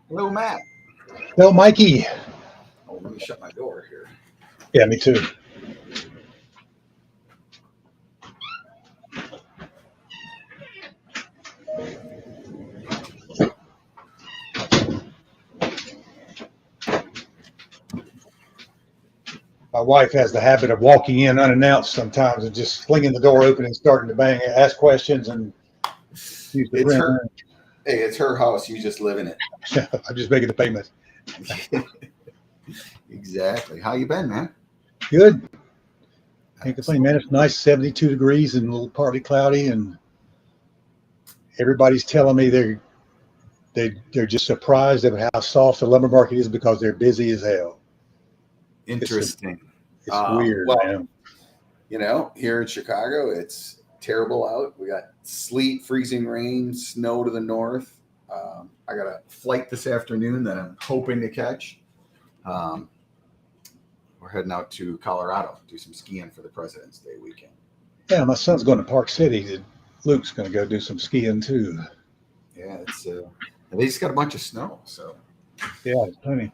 Hello, Matt. Well, Mikey. Oh, let me shut my door here. Yeah, me too. My wife has the habit of walking in unannounced sometimes and just flinging the door open and starting to bang, ask questions, and use the It's her. printer. Hey, it's her house. You just live in it. I'm just making the payment. Exactly. How you been, man? Good. Can't complain, man. It's nice, 72 degrees and a little partly cloudy, and everybody's telling me they're just surprised at how soft the lumber market is because they're busy as hell. Interesting. It's weird, Well, man. here in Chicago, it's terrible out. We got sleet, freezing rain, snow to the north. I got a flight this afternoon that I'm hoping to catch. Um, we're heading out to Colorado, do some skiing for the President's Day weekend. Yeah, my son's going to Park City. Luke's going to go do some skiing too. Yeah, it's they just got a bunch of snow, so Yeah, it's plenty.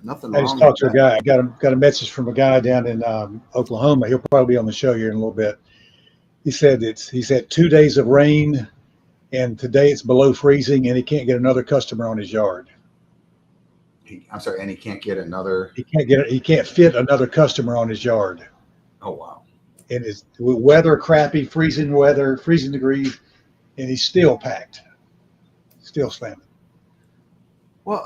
nothing I just wrong with talked to a that. guy. I got a message from a guy down in Oklahoma. He'll probably be on the show here in a little bit. He's had 2 days of rain, and today it's below freezing, and he can't get another customer on his yard. I'm sorry, and he can't get another. He can't fit another customer on his yard. Oh wow. And it's weather crappy, freezing weather, freezing degrees, and he's still packed, still slamming. Well,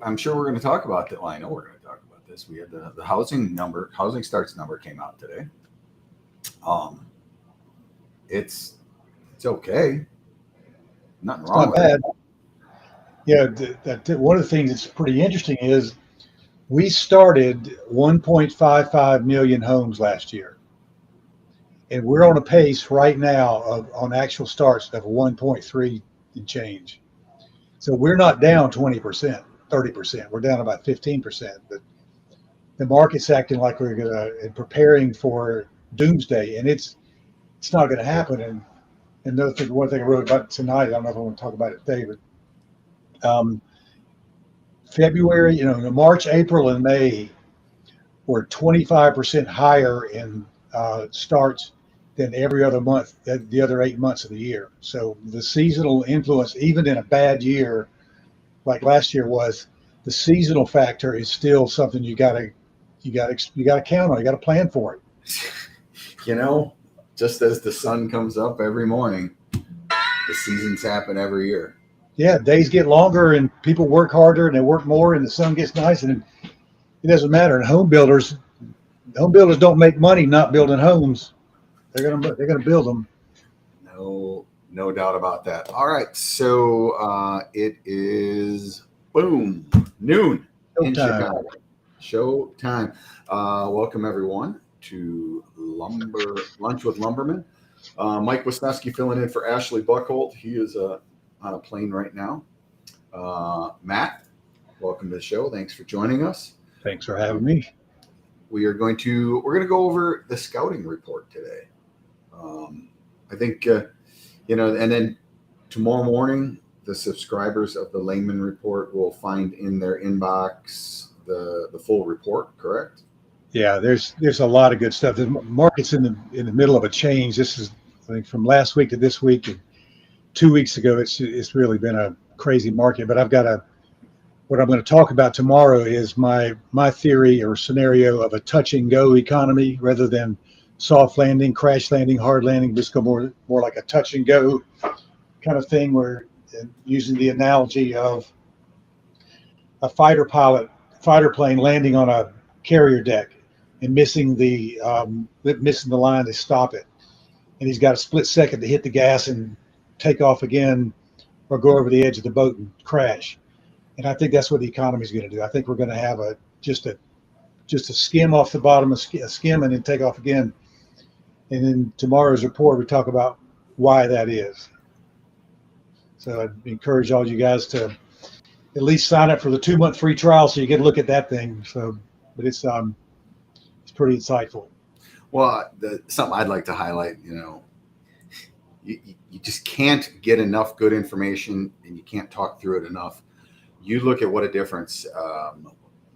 I'm sure we're going to talk about that. Well, I know we're going to talk about this. We had the housing starts number came out today. It's okay. Nothing It's wrong not with bad. it. Yeah, one of the things that's pretty interesting is we started 1.55 million homes last year, and we're on a pace right now on actual starts of 1.3 and change. So we're not down 20%, 30%. We're down about 15%. But the market's acting like we're gonna and preparing for doomsday, and it's not going to happen. And another thing, one thing I wrote about tonight, I don't know if I want to talk about it today, but February, March, April, and May were 25% higher in starts than every other month, the other 8 months of the year. So the seasonal influence, even in a bad year like last year was, the seasonal factor is still something you got to count on. You got to plan for it. Just as the sun comes up every morning, the seasons happen every year. Yeah, days get longer and people work harder and they work more and the sun gets nice and it doesn't matter. And home builders don't make money not building homes. They're gonna build them. No doubt about that. All right, so it is noon in Chicago. Show time. Welcome everyone to Lunch with Lumberman. Mike Wisniewski filling in for Ashley Buckholt. He is on a plane right now. Matt, welcome to the show. Thanks for joining us. Thanks for having me. We're going to go over the scouting report today. I think and then tomorrow morning the subscribers of the Layman Report will find in their inbox the full report. Correct? Yeah, there's a lot of good stuff. The market's in the middle of a change. This is, I think, from last week to this week. And 2 weeks ago, it's really been a crazy market. But what I'm going to talk about tomorrow is my theory or scenario of a touch and go economy rather than soft landing, crash landing, hard landing. Just go more like a touch and go kind of thing. Where using the analogy of a fighter plane landing on a carrier deck and missing the line to stop it, and he's got a split second to hit the gas and take off again or go over the edge of the boat and crash. And I think that's what the economy is going to do. I think we're going to have just a skim off the bottom, a skim, and then take off again. And in tomorrow's report, we talk about why that is. So I'd encourage all you guys to at least sign up for the 2-month free trial so you get a look at that thing. So, but it's pretty insightful. Well, something I'd like to highlight, you just can't get enough good information, and you can't talk through it enough. You look at what a difference.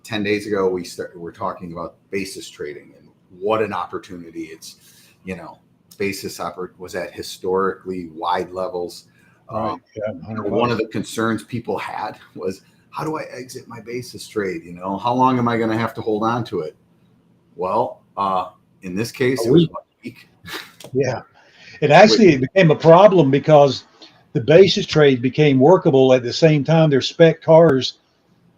10 days ago, we're talking about basis trading and what an opportunity. It's, basis was at historically wide levels. Right. Yeah, one of the concerns people had was, how do I exit my basis trade? How long am I going to have to hold on to it? Well, in this case, it was about a week. Yeah. It became a problem because the basis trade became workable at the same time. Their spec cars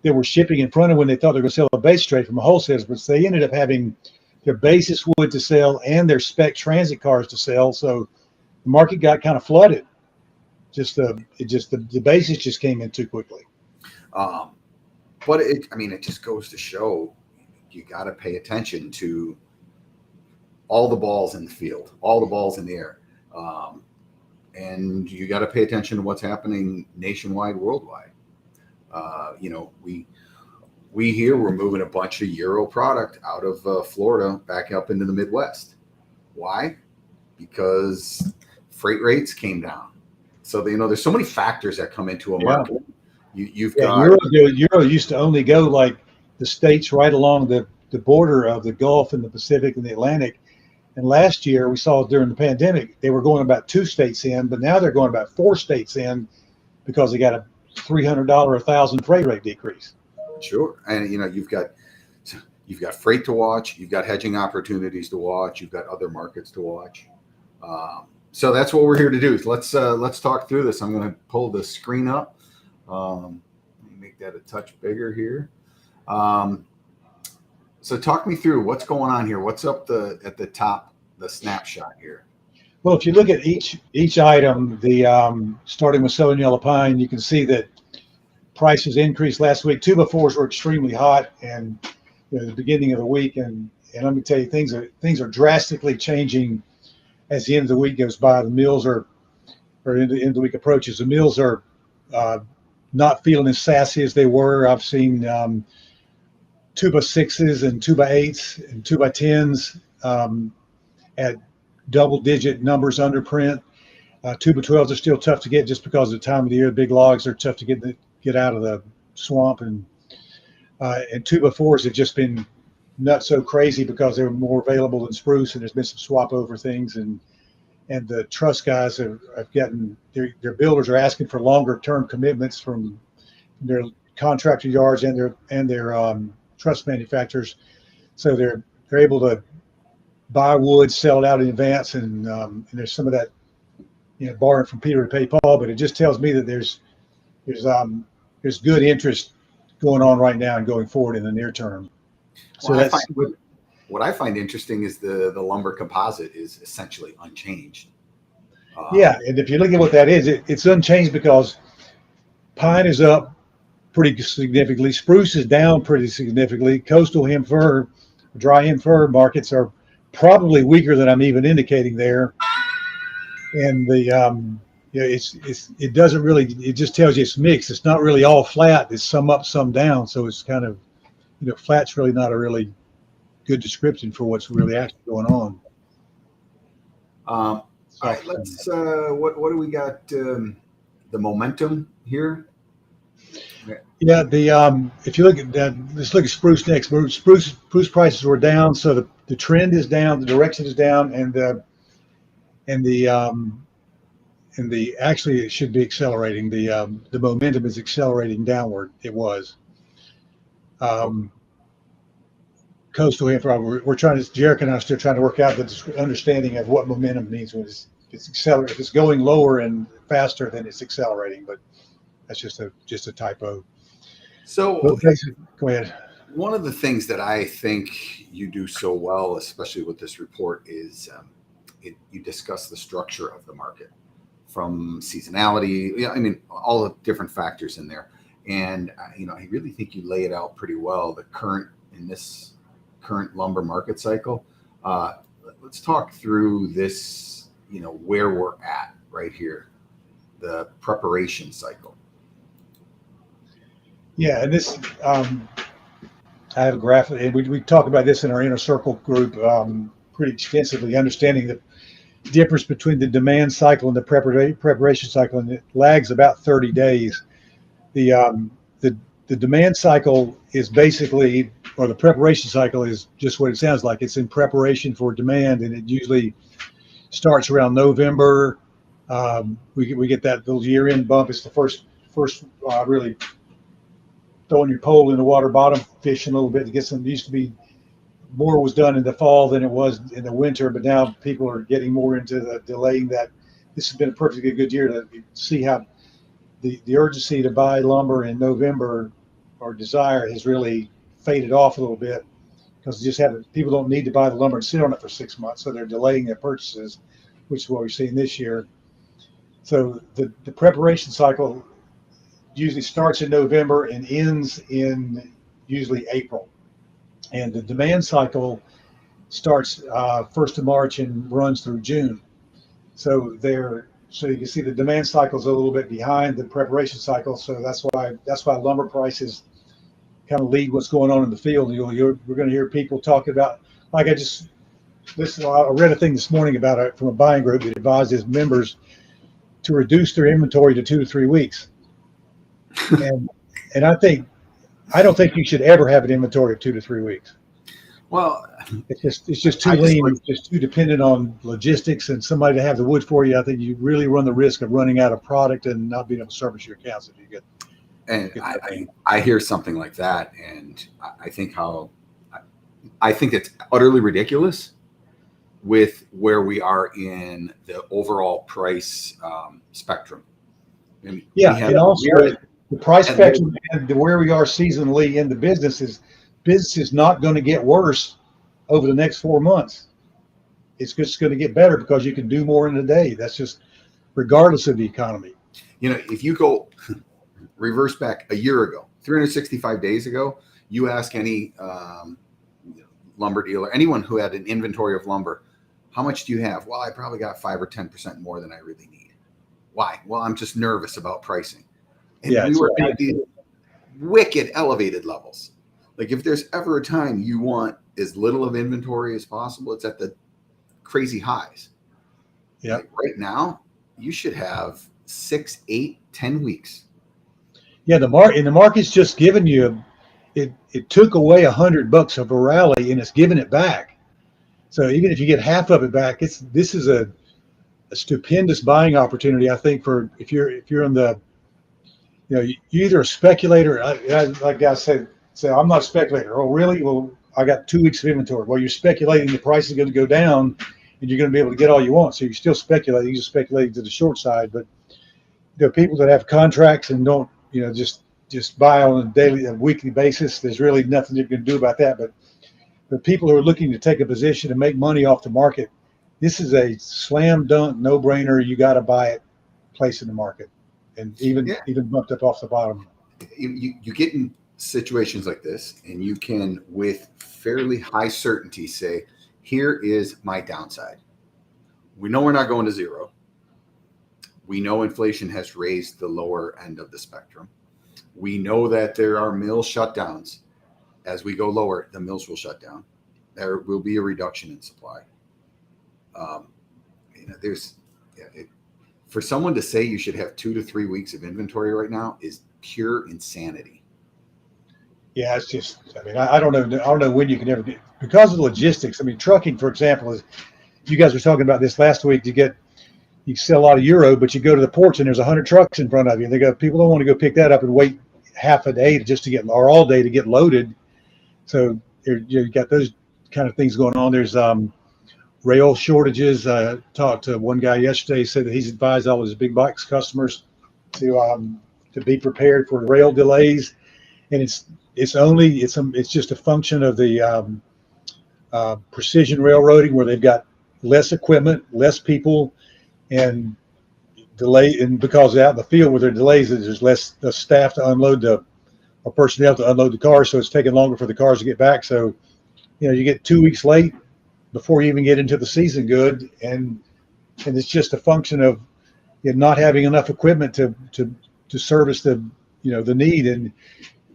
that were shipping in front of when they thought they were going to sell a basis trade from a wholesaler, but they ended up having their basis wood to sell and their spec transit cars to sell. So the market got kind of flooded. The basis just came in too quickly. But it just goes to show you got to pay attention to all the balls in the field, all the balls in the air. And you got to pay attention to what's happening nationwide, worldwide. We here, we're moving a bunch of Euro product out of Florida back up into the Midwest. Why? Because freight rates came down. So, there's so many factors that come into a market. You've got Euro used to only go like the states right along the border of the Gulf and the Pacific and the Atlantic. And last year we saw during the pandemic, they were going about 2 states in, but now they're going about 4 states in because they got a $300 1,000 freight rate decrease. Sure. And you've got freight to watch, you've got hedging opportunities to watch, you've got other markets to watch. So that's what we're here to do. Let's talk through this. I'm going to pull the screen up. Let me make that a touch bigger here. So talk me through what's going on here. What's up at the top, the snapshot here? Well, if you look at each item, starting with Southern Yellow Pine, you can see that prices increased last week. 2x4s were extremely hot, and the beginning of the week, and let me tell you, things are drastically changing as the end of the week goes by. The mills or the end of the week approaches. The mills are not feeling as sassy as they were. I've seen 2x6s and 2x8s and 2x10s at double-digit numbers under print. 2x12s are still tough to get just because of the time of the year. The big logs are tough to get out of the swamp, and 2x4s have just been not so crazy because they're more available than spruce, and there's been some swap over things, and the truss guys have gotten their builders are asking for longer term commitments from their contractor yards and their truss manufacturers, so they're able to buy wood, sell it out in advance, and there's some of that borrowing from Peter to pay Paul, but it just tells me that there's good interest going on right now and going forward in the near term. So what I find interesting is the lumber composite is essentially unchanged. Yeah, and if you look at what that is, it's unchanged because pine is up pretty significantly, spruce is down pretty significantly. Coastal hem fir, dry hem fir markets are probably weaker than I'm even indicating there, and it doesn't really. It just tells you it's mixed. It's not really all flat. It's some up, some down. So it's kind of flat's really not a really good description for what's really actually going on. All right, let's. What do we got? The momentum here. Yeah, if you look at that, let's look at spruce next. Spruce prices were down, so the trend is down, the direction is down, and actually it should be accelerating. The momentum is accelerating downward. It was. Coastal infra, Jarek and I are still trying to work out the understanding of what momentum means when it's accelerating. If it's going lower and faster, then it's accelerating, but that's just a typo. So go ahead. One of the things that I think you do so well, especially with this report, is you discuss the structure of the market from seasonality. Yeah, I mean, all the different factors in there. And, I really think you lay it out pretty well, in this current lumber market cycle. Let's talk through this, where we're at right here, the preparation cycle. Yeah, and this, I have a graphic, and we talk about this in our inner circle group pretty extensively, understanding that difference between the demand cycle and the preparation cycle, and it lags about 30 days. The demand cycle is basically, or the preparation cycle is just what it sounds like. It's in preparation for demand, and it usually starts around November. We get that little year-end bump. It's the first really throwing your pole in the water, bottom fishing a little bit to get some. It used to be more was done in the fall than it was in the winter, but now people are getting more into the delaying that. This has been a perfectly good year to see how the urgency to buy lumber in November or desire has really faded off a little bit, because people don't need to buy the lumber and sit on it for 6 months, so they're delaying their purchases, which is what we're seeing this year. So the preparation cycle usually starts in November and ends in usually April, and the demand cycle starts 1st of March and runs through June. So you can see the demand cycle is a little bit behind the preparation cycle. So that's why lumber prices kind of lead what's going on in the field. We're going to hear people talking about, like I read a thing this morning about it from a buying group that advises members to reduce their inventory to 2 to 3 weeks. And I don't think you should ever have an inventory of 2 to 3 weeks. Well, it's just too lean. It's just too dependent on logistics and somebody to have the wood for you. I think you really run the risk of running out of product and not being able to service your accounts if you get. And I hear something like that, and I think it's utterly ridiculous with where we are in the overall price spectrum. And and also the price spectrum and where we are seasonally in the business is not going to get worse over the next 4 months. It's just going to get better because you can do more in a day. That's just regardless of the economy. If you go reverse back a year ago, 365 days ago, you ask any lumber dealer, anyone who had an inventory of lumber, how much do you have? Well, I probably got 5 or 10% more than I really need. Why? Well, I'm just nervous about pricing. And we were at these wicked elevated levels. Like, if there's ever a time you want as little of inventory as possible, it's at the crazy highs. Yeah. Like right now, you should have 6, 8, 10 weeks. Yeah, the market's just given you it took away $100 of a rally and it's giving it back. So even if you get half of it back, this is a stupendous buying opportunity. I think for if you're in the, you're either a speculator. Like guys said, I'm not a speculator. Oh, really? Well, I got 2 weeks of inventory. Well, you're speculating the price is going to go down and you're going to be able to get all you want. So you're still speculating. You're just speculating to the short side. But there are people that have contracts and don't, just buy on a weekly basis. There's really nothing you can do about that. But the people who are looking to take a position and make money off the market, this is a slam dunk, no brainer. You got to buy it, place in the market, and even bumped up off the bottom. You get in situations like this, and you can, with fairly high certainty, say, here is my downside. We know we're not going to zero. We know inflation has raised the lower end of the spectrum. We know that there are mill shutdowns. As we go lower, the mills will shut down. There will be a reduction in supply. For someone to say you should have 2 to 3 weeks of inventory right now is pure insanity. Yeah, it's just, I don't know when you can ever get, because of the logistics. Trucking, for example, is, you guys were talking about this last week. You sell a lot of Euro, but you go to the ports and there's 100 trucks in front of you. And people don't want to go pick that up and wait half a day or all day to get loaded. So you got those kind of things going on. There's rail shortages. I talked to one guy yesterday. He said that he's advised all his big box customers to be prepared for rail delays, and it's just a function of the precision railroading, where they've got less equipment, less people, and delay. And because out in the field where there are delays, there's less staff to unload or personnel to unload the cars, so it's taking longer for the cars to get back. So, you get 2 weeks late before you even get into the season good, and it's just a function of not having enough equipment to service the need. And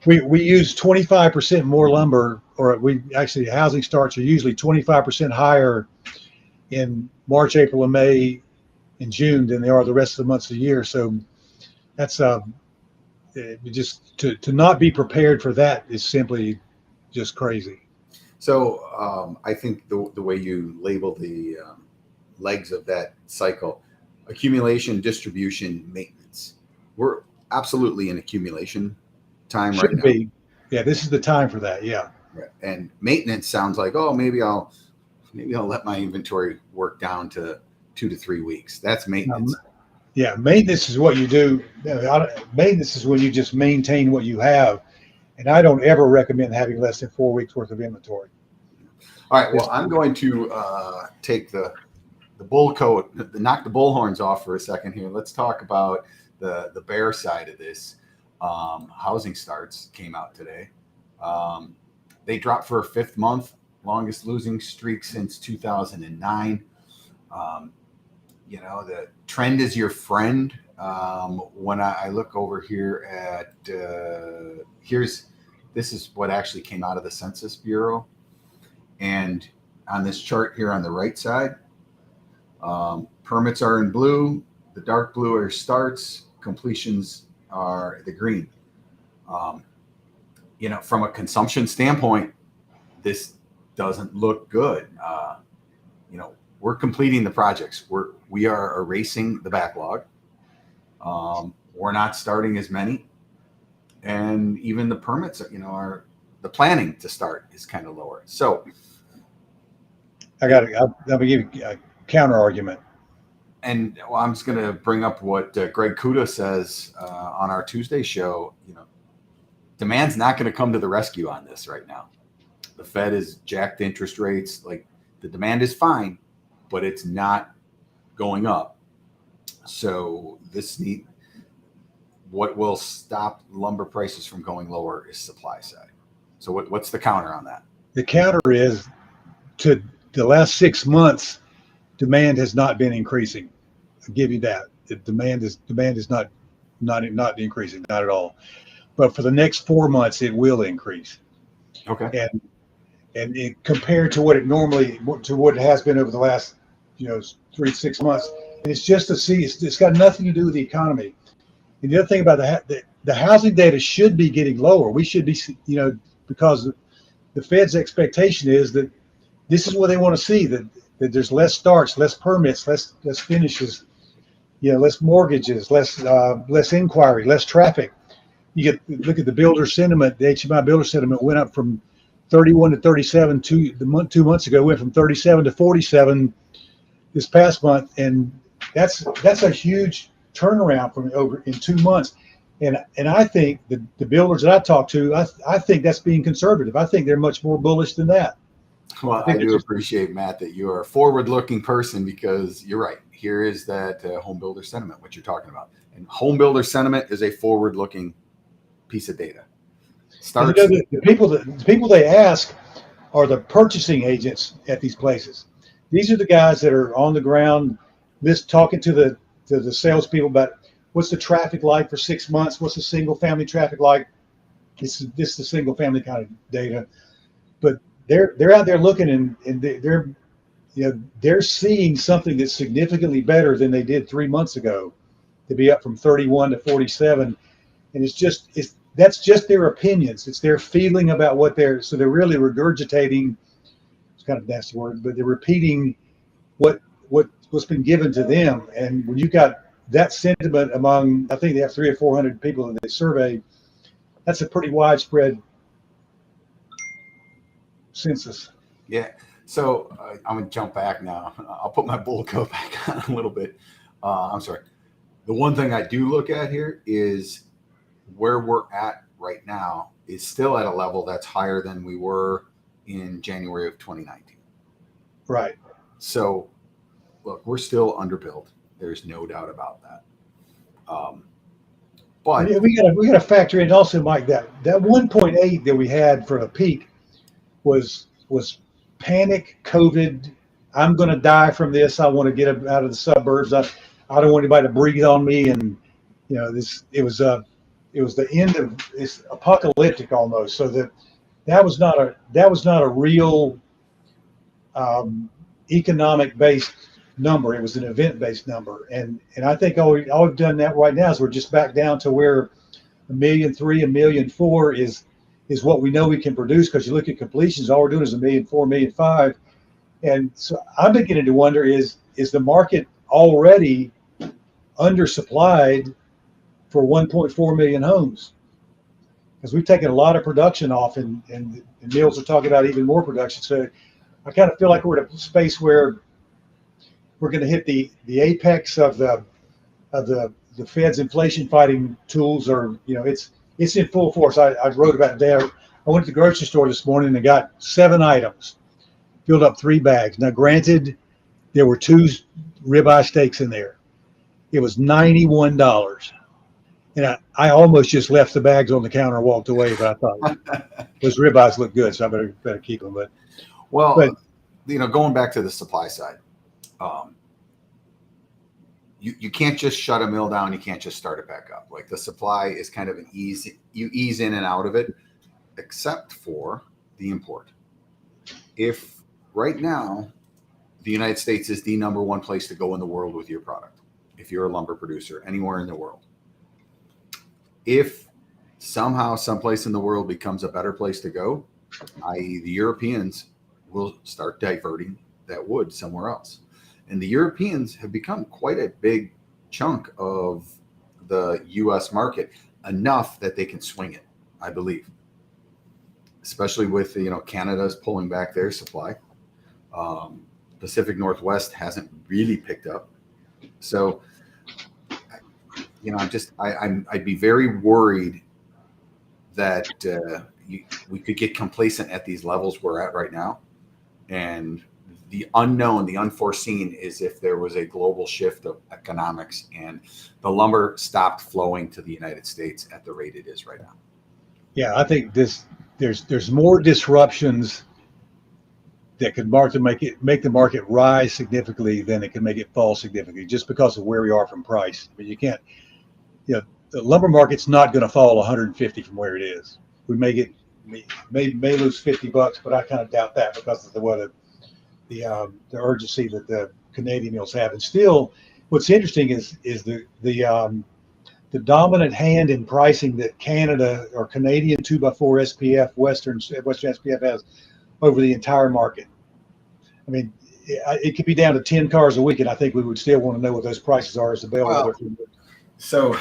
we use 25% more lumber, or housing starts are usually 25% higher in March, April, and May, and June than they are the rest of the months of the year. So that's just to not be prepared for that is simply just crazy. So I think the way you label the legs of that cycle, accumulation, distribution, maintenance, we're absolutely in accumulation time right now. Should be. Yeah, this is the time for that. Yeah. Right. And maintenance sounds like, oh, maybe I'll let my inventory work down to 2 to 3 weeks. That's maintenance. Yeah, maintenance is what you do. Maintenance is when you just maintain what you have, and I don't ever recommend having less than 4 weeks worth of inventory. All right. Well, I'm going to take the bull coat, knock the bullhorns off for a second here. Let's talk about the bear side of this. Housing starts came out today. They dropped for a 5th month, longest losing streak since 2009. The trend is your friend. When I look over here at this is what actually came out of the Census Bureau. And on this chart here on the right side, permits are in blue, the dark blue are starts, completions are the green. From a consumption standpoint, this doesn't look good. We're completing the projects. We are erasing the backlog. We're not starting as many, and even the permits, are the planning to start is kind of lower. So I'll give you a counter argument. And I'm just going to bring up what Greg Kuda says on our Tuesday show. Demand's not going to come to the rescue on this right now. The Fed has jacked interest rates. Like, the demand is fine, but it's not going up. So what will stop lumber prices from going lower is supply side. So what's the counter on that? The counter is, to the last 6 months, demand has not been increasing. I'll give you that. The demand is not increasing, not at all. But for the next 4 months, it will increase. Okay. And compared to what it has been over the last 3 to 6 months, and it's just it's got nothing to do with the economy. And the other thing about the housing data should be getting lower. We should be, because the Fed's expectation is that this is what they want to see, that there's less starts, less permits, less finishes, less mortgages, less inquiry, less traffic. Look at the builder sentiment. The HMI builder sentiment went up from 31 to 37 2 months ago. Went from 37 to 47 this past month, and that's a huge turnaround from over in 2 months. And I think the builders that I talk to, I think that's being conservative. I think they're much more bullish than that. Well, I do appreciate, Matt, that you are a forward-looking person, because you're right. Here is that home builder sentiment, what you're talking about. And home builder sentiment is a forward-looking piece of data. The people they ask are the purchasing agents at these places. These are the guys that are on the ground, talking to the salespeople about what's the traffic like for 6 months, what's the single family traffic like. This is the single family kind of data, but they're out there looking, and they're seeing something that's significantly better than they did 3 months ago, to be up from 31 to 47, and that's just their opinions. It's their feeling about so they're really regurgitating. It's kind of a nasty word, but they're repeating what's been given to them. And when you got that sentiment among, I think they have 300 or 400 people that they survey, that's a pretty widespread census. Yeah. So I'm going to jump back now. I'll put my bull coat back on a little bit. I'm sorry. The one thing I do look at here is where we're at right now is still at a level that's higher than we were in January of 2019. Right. So, look, we're still underbuilt. There's no doubt about that. But we got to factor in also, Mike, that 1.8 that we had for a peak was panic COVID. I'm going to die from this. I want to get out of the suburbs. I don't want anybody to breathe on me. And it was the end of, it's apocalyptic almost. So that was not a real economic-based number. It was an event-based number. And I think all we've done that right now is we're just back down to where 1,300,000, 1,400,000 is what we know we can produce, because you look at completions, all we're doing is 1,400,000, 1,500,000. And so I'm beginning to wonder, is the market already undersupplied for 1.4 million homes? Because we've taken a lot of production off, and mills are talking about even more production. So I kind of feel like we're at a space where we're going to hit the apex of the Fed's inflation fighting tools. Or it's in full force. I wrote about it there. I went to the grocery store this morning and got 7 items, filled up 3 bags. Now, granted, there were 2 ribeye steaks in there. It was $91. And I almost just left the bags on the counter and walked away, but I thought those ribeyes look good, so I better keep them. But going back to the supply side, you can't just shut a mill down. You can't just start it back up. Like, the supply is kind of you ease in and out of it, except for the import. If right now the United States is the #1 place to go in the world with your product, if you're a lumber producer anywhere in the world, if somehow someplace in the world becomes a better place to go, i.e. the Europeans will start diverting that wood somewhere else. And the Europeans have become quite a big chunk of the U.S. market, enough that they can swing it, I believe. Especially with, Canada's pulling back their supply. Pacific Northwest hasn't really picked up. So, I'd be very worried that we could get complacent at these levels we're at right now. And the unknown, the unforeseen, is if there was a global shift of economics and the lumber stopped flowing to the United States at the rate it is right now. Yeah, I think there's more disruptions that could make the market rise significantly than it can make it fall significantly, just because of where we are from price. I mean, you can't, the lumber market's not going to fall 150 from where it is. We may lose $50, but I kind of doubt that, because of the urgency that the Canadian mills have. And still, what's interesting is the dominant hand in pricing that Canada or Canadian 2x4 SPF, Western SPF has over the entire market. I mean, it could be down to 10 cars a week, and I think we would still want to know what those prices are as a bellwether. So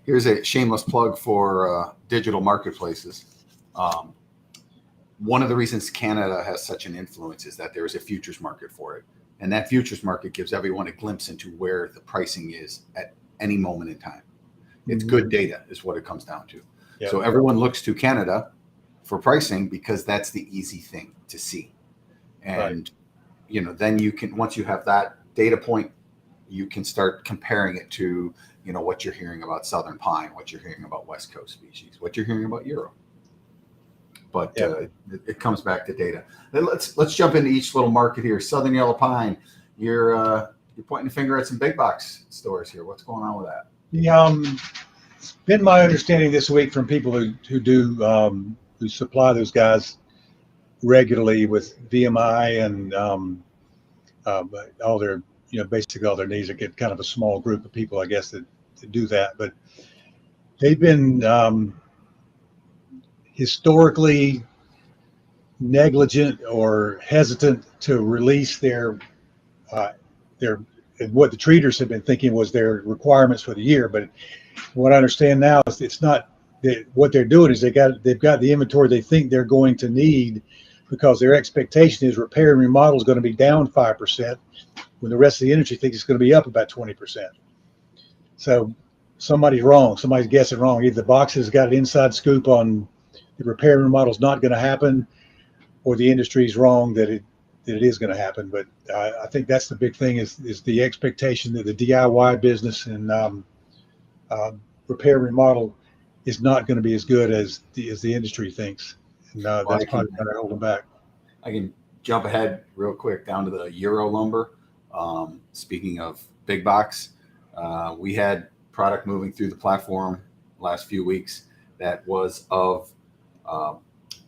here's a shameless plug for digital marketplaces. One of the reasons Canada has such an influence is that there is a futures market for it. And that futures market gives everyone a glimpse into where the pricing is at any moment in time. It's good data is what it comes down to. Yeah. So everyone looks to Canada for pricing because that's the easy thing to see. And, then you can, once you have that data point, you can start comparing it to, what you're hearing about Southern Pine, what you're hearing about West Coast species, what you're hearing about Euro. But it comes back to data. Then let's jump into each little market here. Southern Yellow Pine, you're pointing a finger at some big box stores here. What's going on with that? It's been my understanding this week from people who supply those guys regularly with VMI and all their, basically all their needs. They get kind of a small group of people, I guess, that do that. But they've been historically negligent or hesitant to release their what the treaters have been thinking was their requirements for the year. But what I understand now is it's not that. What they're doing is they've got the inventory they think they're going to need, because their expectation is repair and remodel is going to be down 5%, when the rest of the industry thinks it's going to be up about 20%. So somebody's wrong. Somebody's guessing wrong. Either the box has got an inside scoop on the repair and remodel is not going to happen, or the industry's wrong that it is going to happen. But I think that's the big thing is the expectation that the DIY business and repair and remodel is not going to be as good as the industry thinks. And that's probably going to hold them back. I can jump ahead real quick down to the Euro lumber. Speaking of big box, we had product moving through the platform last few weeks that was of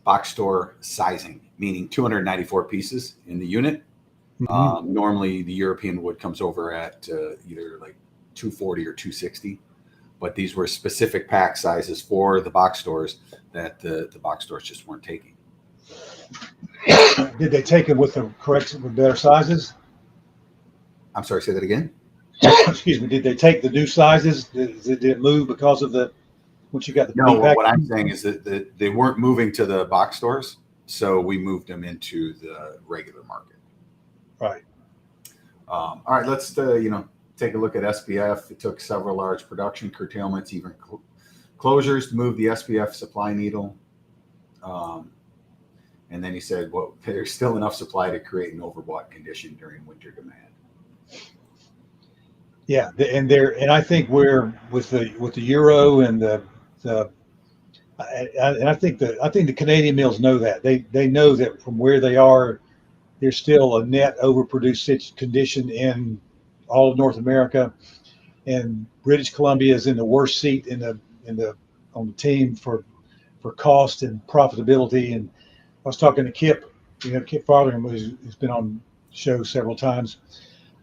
box store sizing, meaning 294 pieces in the unit. Normally, the European wood comes over at either like 240 or 260, but these were specific pack sizes for the box stores that the box stores just weren't taking. Did they take it with the correct, with better sizes? I'm sorry, say that again. Excuse me. Did they take the new sizes? Did it move because of the once you got the No, pack? what I'm saying is that they weren't moving to the box stores, so we moved them into the regular market. Right. All right, let's take a look at SPF. It took several large production curtailments, even closures, to move the SPF supply needle. And then he said, well, there's still enough supply to create an overbought condition during winter demand. Yeah, and I think we're with the euro and I think the Canadian mills know that they know that from where they are, there's still a net overproduced condition in all of North America, and British Columbia is in the worst seat on the team for cost and profitability. And I was talking to Kip, Kip Fotheringham, who's been on the show several times,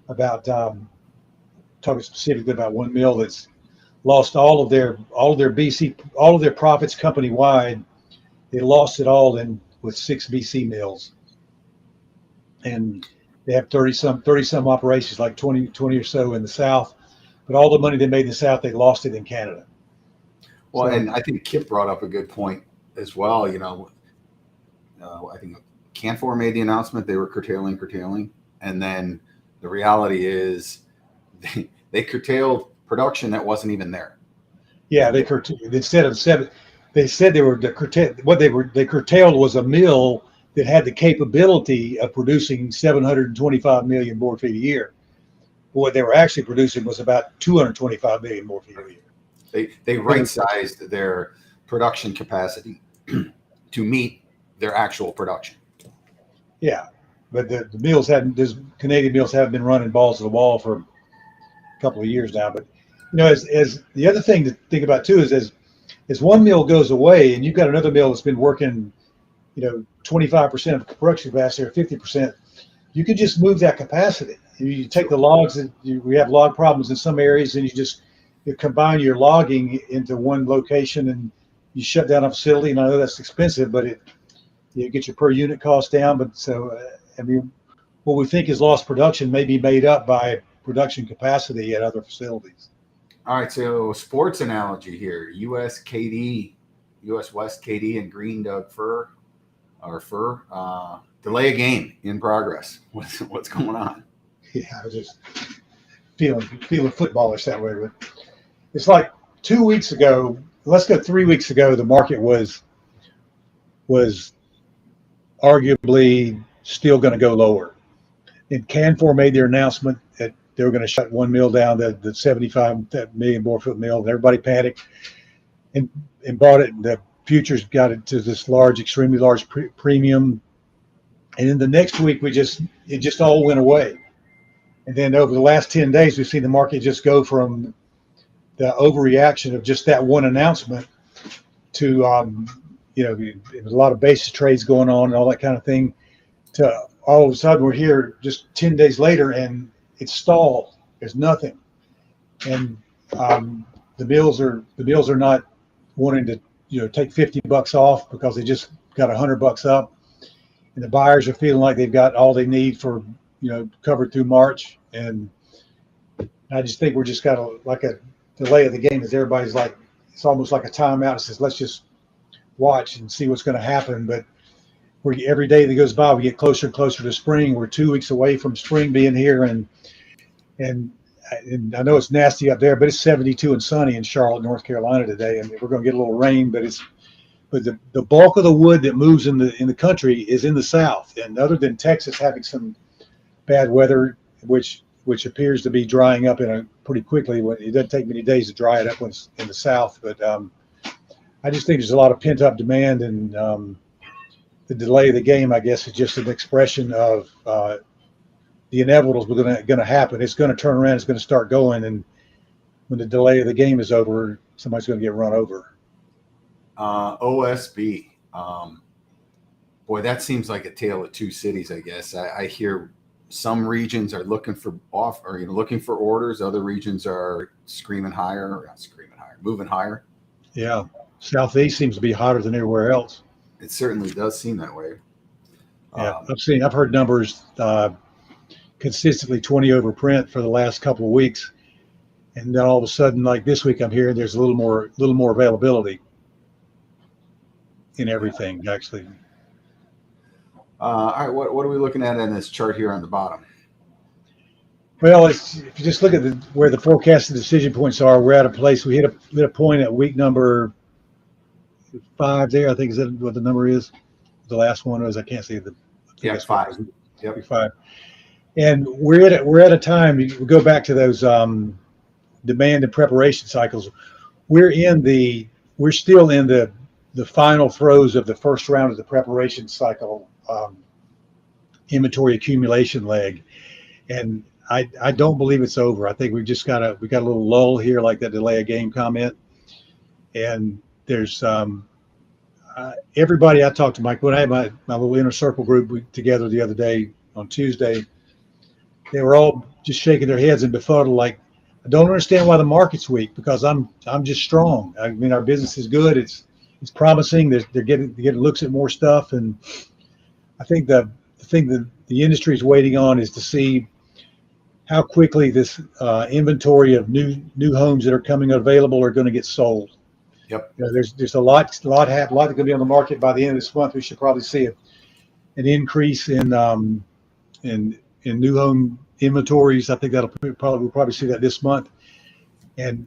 about talking specifically about one mill that's lost all of their profits company wide. They lost it all with 6 BC mills, and they have 30 some operations, like 20 or so in the South. But all the money they made in the South, they lost it in Canada. Well, and I think Kip brought up a good point as well. I think Canfor made the announcement they were curtailing, and then the reality is they curtailed production that wasn't even there. Yeah, they curtailed instead of 7. They said they curtailed was a mill that had the capability of producing 725 million board feet a year. But what they were actually producing was about 225 million board feet a year. They right-sized their production capacity to meet their actual production. Yeah, but the mills Canadian mills haven't been running balls to the wall for a couple of years now. But as the other thing to think about too is as one mill goes away and you've got another mill that's been working 25% of production capacity or 50%, you can just move that capacity. You take the logs, we have log problems in some areas, and you combine your logging into one location and you shut down a facility. And I know that's expensive, but you get your per unit cost down. But what we think is lost production may be made up by production capacity at other facilities. All right, so sports analogy here: U.S. West KD and Green Doug Fur delay a game in progress. What's going on? Yeah, I was just feeling footballish that way. But it's like 2 weeks ago. Let's go 3 weeks ago. The market was arguably still going to go lower. And Canfor made their announcement that they were going to shut one mill down, the 75 million board foot mill, and everybody panicked and bought it. The futures got it to this extremely large premium. And then the next week, it just all went away. And then over the last 10 days, we've seen the market just go from the overreaction of just that one announcement to, there was a lot of basis trades going on and all that kind of thing, to all of a sudden we're here just 10 days later and it's stalled. There's nothing. And the mills are not wanting to, take $50 off because they just got $100 up. And the buyers are feeling like they've got all they need for, covered through March. And I just think we're just got a delay of the game, as everybody's like, it's almost like a timeout. It says, let's just watch and see what's going to happen. But every day that goes by, we get closer and closer to spring. We're 2 weeks away from spring being here. And I know it's nasty up there, but it's 72 and sunny in Charlotte, North Carolina today. I mean, we're going to get a little rain, but the bulk of the wood that moves in the country is in the South. And other than Texas having some bad weather, which appears to be drying up pretty quickly. It doesn't take many days to dry it up when it's in the South. But I just think there's a lot of pent up demand, and the delay of the game, I guess, is just an expression of the inevitable is going to happen. It's going to turn around. It's going to start going, and when the delay of the game is over, somebody's going to get run over. OSB, boy, that seems like a tale of two cities. I guess I hear some regions are looking for looking for orders. Other regions are moving higher. Yeah. Southeast seems to be hotter than everywhere else. It certainly does seem that way. Yeah. I've heard numbers consistently 20 over print for the last couple of weeks. And then all of a sudden, like this week, I'm hearing there's a little more availability in everything, actually. All right, what are we looking at in this chart here on the bottom? Well, if you just look at where the forecasted decision points are, we're at a place. We hit a point at week number 5 there. I think is that what the number is. The last one was, I can't see the. Yeah, 5. Yep. 5. And we're at a time. We go back to those demand and preparation cycles. We're still in the final throes of the first round of the preparation cycle, inventory accumulation leg, and I don't believe it's over. I think we got a little lull here, like that delay of game comment, and there's everybody I talked to, Mike, when I had my little inner circle group together the other day on Tuesday, they were all just shaking their heads and befuddled, like, I don't understand why the market's weak, because I'm just strong. I mean, our business is good. It's promising. They're getting looks at more stuff, and I think the thing that the industry is waiting on is to see how quickly this inventory of new homes that are coming available are going to get sold. Yep. You know, there's a lot going to be on the market by the end of this month. We should probably see an increase in new home inventories. I think we'll probably see that this month.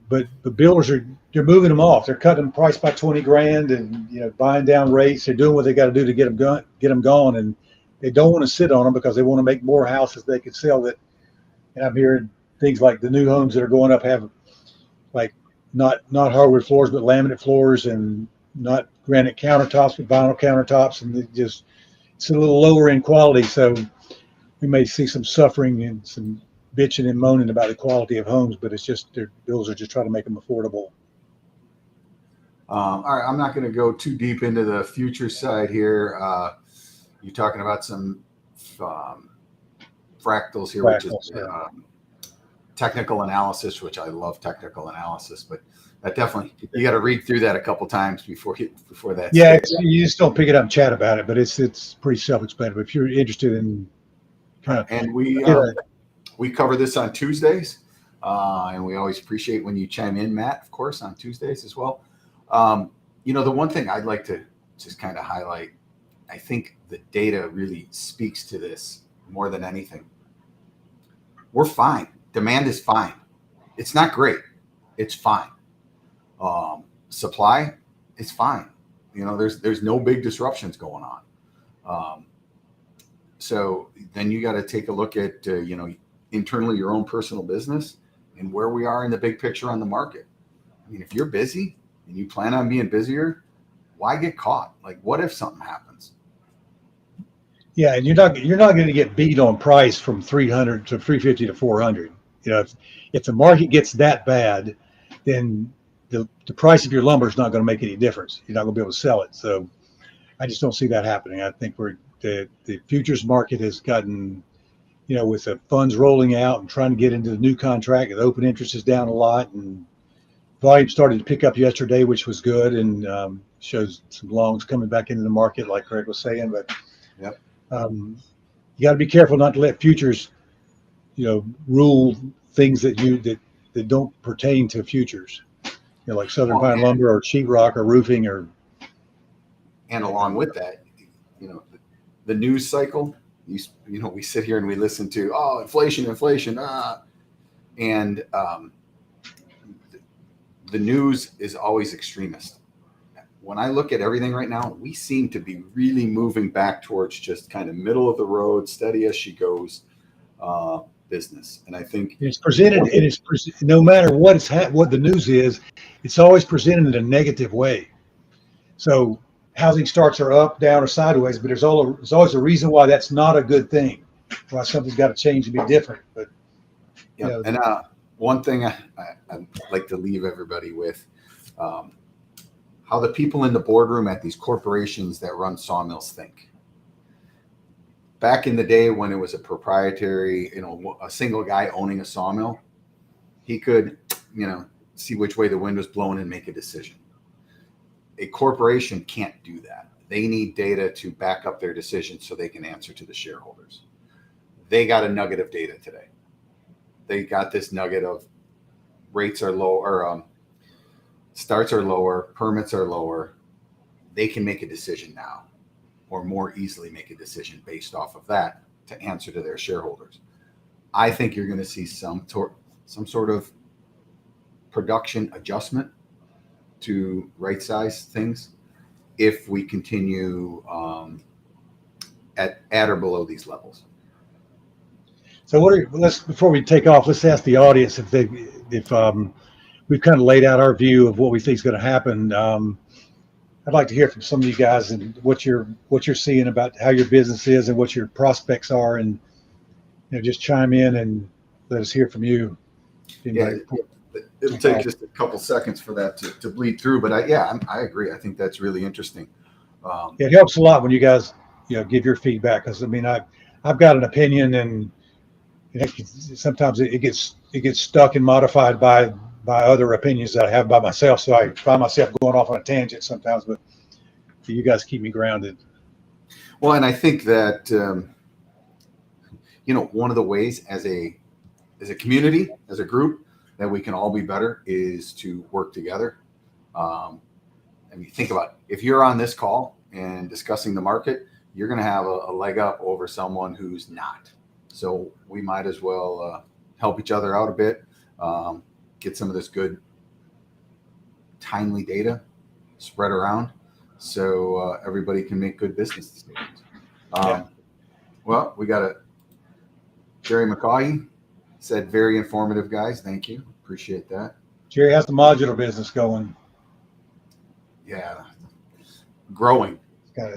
But builders they're moving them off. They're cutting the price by 20 grand and buying down rates. They're doing what they got to do to get them gone, and they don't want to sit on them because they want to make more houses they can sell. That, and I'm hearing things like the new homes that are going up have like not hardwood floors but laminate floors, and not granite countertops but vinyl countertops, and it's a little lower in quality. So we may see some suffering and some bitching and moaning about the quality of homes, but it's just their bills are just trying to make them affordable. All right, I'm not going to go too deep into the future side here. You're talking about some fractals here, which is technical analysis, which I love technical analysis, but that definitely, you got to read through that a couple times before that. Yeah, you just don't pick it up and chat about it, but it's pretty self-explanatory. If you're interested in and we cover this on Tuesdays, and we always appreciate when you chime in, Matt, of course, on Tuesdays as well. The one thing I'd like to just kind of highlight, I think the data really speaks to this more than anything. We're fine. Demand is fine. It's not great. It's fine. Supply is fine. There's no big disruptions going on. So then you got to take a look at, internally your own personal business and where we are in the big picture on the market. I mean, if you're busy and you plan on being busier, why get caught? Like, what if something happens? Yeah, and you're not going to get beat on price from 300 to 350 to 400. If the market gets that bad, then the price of your lumber is not going to make any difference. You're not going to be able to sell it. So I just don't see that happening. I think the futures market has gotten, with the funds rolling out and trying to get into the new contract, the open interest is down a lot, and volume started to pick up yesterday, which was good, and shows some longs coming back into the market, like Craig was saying. But yep. You got to be careful not to let futures, rule things that don't pertain to futures, like Southern Pine lumber or sheetrock or roofing And along with that, the news cycle. We sit here and we listen to inflation, and the news is always extremist. When I look at everything right now, we seem to be really moving back towards just kind of middle of the road, steady as she goes business. And I think it's presented, no matter what the news is, it's always presented in a negative way. So housing starts are up, down, or sideways, but there's always a reason why that's not a good thing, why something's got to change and be different. But and one thing I'd like to leave everybody with, how the people in the boardroom at these corporations that run sawmills think. back in the day when it was a proprietary, a single guy owning a sawmill, he could, see which way the wind was blowing and make a decision. A corporation can't do that. They need data to back up their decisions so they can answer to the shareholders. They got a nugget of data today. They got this nugget of rates are low, or starts are lower, permits are lower. They can make a decision now, or more easily make a decision based off of that to answer to their shareholders. I think you're going to see some sort of production adjustment to right size things if we continue at or below these levels. So before we take off, let's ask the audience if we've kind of laid out our view of what we think is going to happen. I'd like to hear from some of you guys and what you're seeing about how your business is and what your prospects are, and just chime in and let us hear from you. It'll take just a couple seconds for that to bleed through, but I agree. I think that's really interesting. It helps a lot when you guys give your feedback, because I've got an opinion, and sometimes it gets stuck and modified by other opinions that I have by myself. So I find myself going off on a tangent sometimes, but you guys keep me grounded. Well, and I think that one of the ways as a community, as a group, that we can all be better is to work together. Think about it. If you're on this call and discussing the market, you're going to have a leg up over someone who's not. So we might as well help each other out a bit, get some of this good, timely data spread around so everybody can make good business decisions. Well, we got Jerry McCaughey said, very informative, guys. Thank you. Appreciate that. Jerry, how's the modular business going? Yeah. Growing.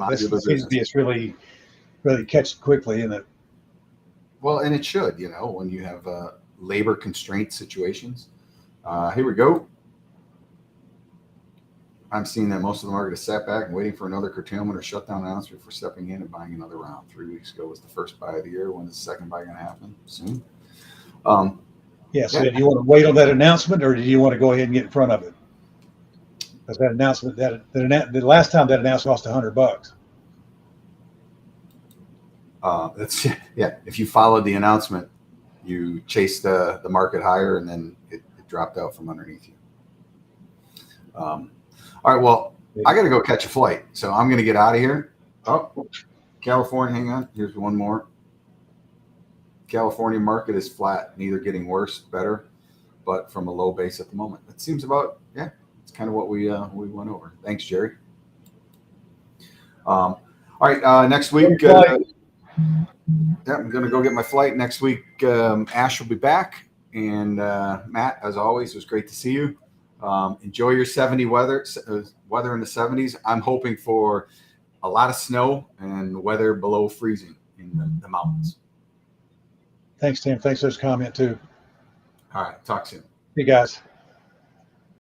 This seems to be really, really catching quickly, isn't it? Well, and it should, when you have labor constraint situations. Here we go. I'm seeing that most of the market is sat back and waiting for another curtailment or shutdown announcement before stepping in and buying another round. 3 weeks ago was the first buy of the year. When is the second buy going to happen? Soon. So do you want to wait on that announcement, or do you want to go ahead and get in front of it? Because that announcement, the last time that announcement cost $100. If you followed the announcement, you chased the market higher, and then it dropped out from underneath you. All right, well, I got to go catch a flight, so I'm going to get out of here. Oh, California, hang on. Here's one more. California market is flat, neither getting worse, better, but from a low base at the moment. It seems it's kind of what we went over. Thanks, Jerry. All right, next week. I'm going to go get my flight next week. Ash will be back, and Matt, as always, it was great to see you. Enjoy your 70 weather in the 70s. I'm hoping for a lot of snow and weather below freezing in the mountains. Thanks, Tim. Thanks for this comment too. All right, talk soon. Hey, guys.